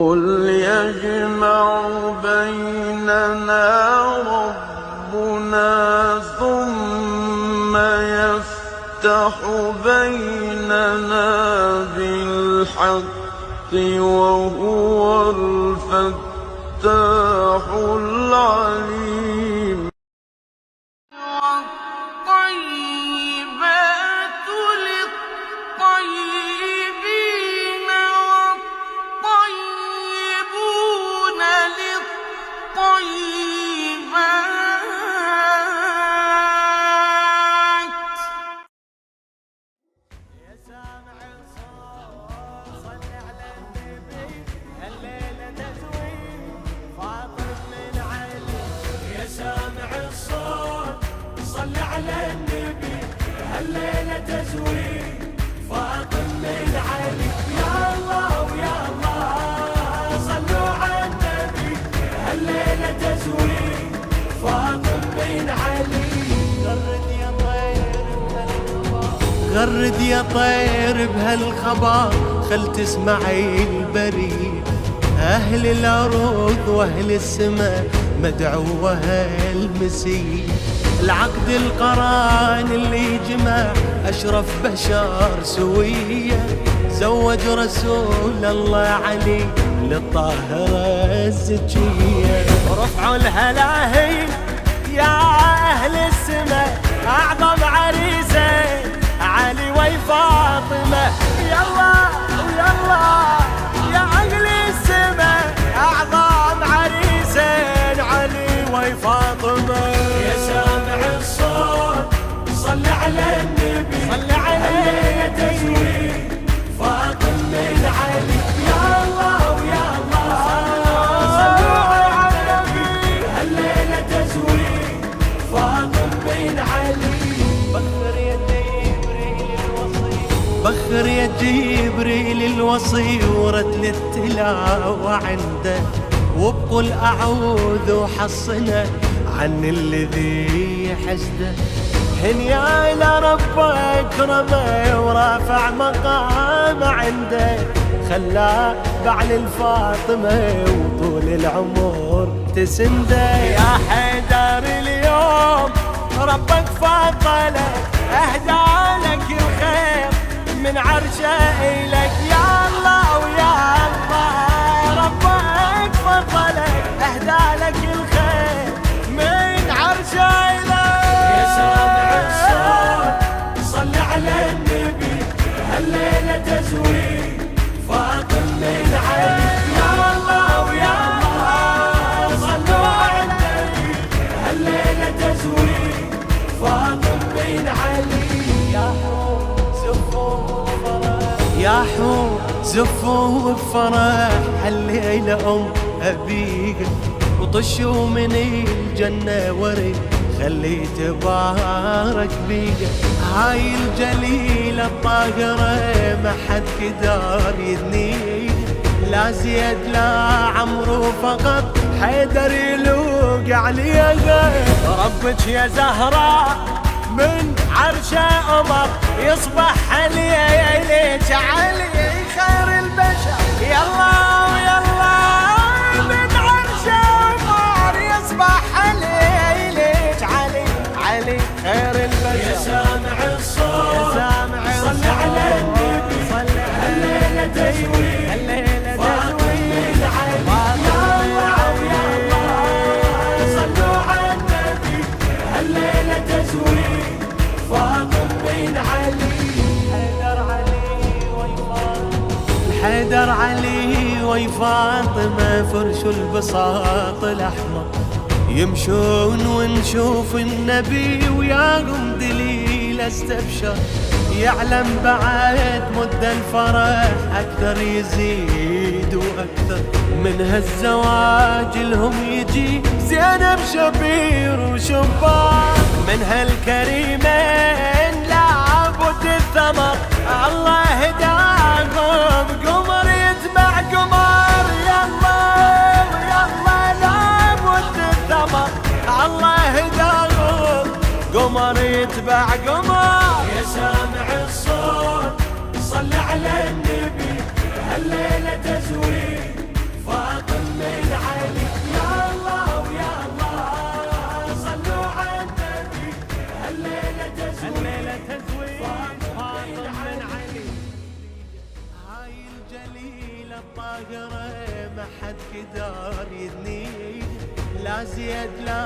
قل يجمع بيننا ربنا ثم يفتح بيننا بالحق وهو الفتاح العليم. والطيبات للطيبين والطيبون للطيبات. يا سامع الصوت صل على النبي، الليلة تزويد فاطم من علي. يا سامع الصوت صل على النبي، الليلة تزويد فاطم من علي. يا الله ويا الله صلوا على النبي، الليلة تزويد فاطم من علي. غرد يا طير بهالخبر، خل تسمعي البريد. أهل الأرض وأهل السماء مدعوة المسيح. العقد القران اللي جمع أشرف بشر سوية، زوج رسول الله علي للطاهرة الزكية. رفعوا الهلاهي يا أهل السماء، أعظم عريسين علي وفاطمة. يلا ويلا يا أهل السماء، أعظم عريسين علي وفاطمة. يا سامع الصوت صل على النبي، صل عليه تزويد فاطم من علي. يا الله ويا الله صلوا على النبي، الليلة تزويد فاطم من علي. بخر يا جبريل الوصي ورتل التلاوة عنده، وبقول أعوذ وحصنا عن الذي حسده. هنيا إلى رب أكرمه ورافع مقام عنده، خلاه بعل الفاطمة وطول العمر تسنده. يا حيدر اليوم ربك فضلك، أهدى لك الخير من عرشه إلك. يا الله ويا الله ربك فضلك، أهدى لك الخير من عرشه إلك. يا سامع الصوت صل على النبي، الليلة تزويد فاطم من علي. يا الله ويا الله صلوا على النبي، الليلة تزويد فاطم من علي. يا حور زفوا بفرح هالليلة أم أبيك، وطشوا من الجنة ورد خلي تبارك بيك. هاي الجليلة الطاهرة ما حد قدر يدنيك، لا زيد لا عمرو فقط حيدر يلوق عليها. ربك يا زهراء من عرشه أمر، يصبح عليك علي خير البشر. يلا ويلا من عرشه أمر، يصبح عليك علي علي خير البشر. يا سامع الصوت يا سامع صل على النبي، صل الليلة تزويد، الليلة تزويد علي. يا الله ويا الله صلوا على النبي، الليلة تزويد فاطم بن علي. حيدر علي وفاطمة فرشوا البساط الأحمر، يمشون ونشوف النبي وياهم دليل استبشر. يعلم بعد مد الفرح أكثر يزيد وأكثر، من هالزواج لهم يجي زينب شبير وشبار. من هالكريمين لابد الثمر، الله هداهم قمر يتبع قمر. يلا يلا لابد الثمر، الله هداهم قمر يتبع قمر. يا سامع الصوت صل على النبي، الليلة تزويد خاطره ما حد قدر يدنيه، لا زيد لا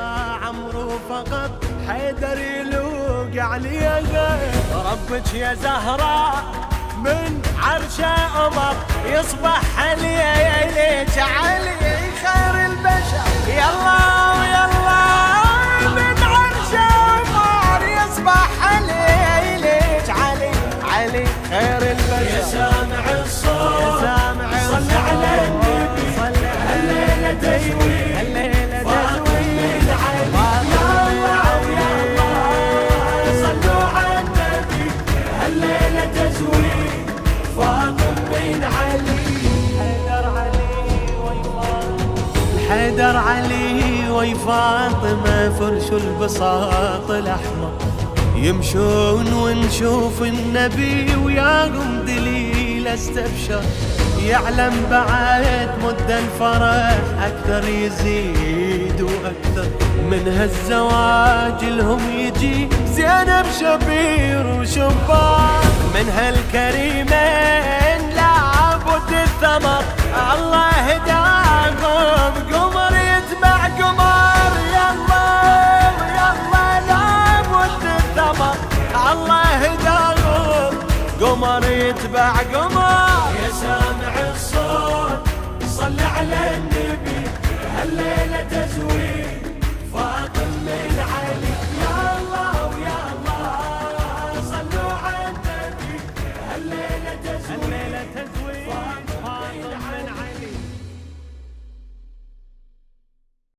عمرو فقط حيدر يلوق عليها. ربك يا زهراء من عرشه أمر يصبح عليك علي خير البشر. يلا ويلا من عرشه أمر يصبح عليك علي علي خير البشر. يا سامع الصوت يا سامع الصوت صل على النبي، صل الليلة تزويد الليلة فاطمة علي. يا الله صلوا على النبي، الليلة تزويد فاطمة علي. حيدر علي وي فاطمة فرش البساط الأحمر، يمشون ونشوف النبي وياهم دليل استبشر. يعلم بعد مد الفرح أكثر يزيد وأكثر، من هالزواج لهم يجي زينب شبير وشبان. من هالكريمين لابد الثمر الله هداهم، قمر يتبع قمر. يلا يلا لابد الثمر الله هداهم، قمر يتبع قمر. يا سامع الصوت صل على النبي، الليلة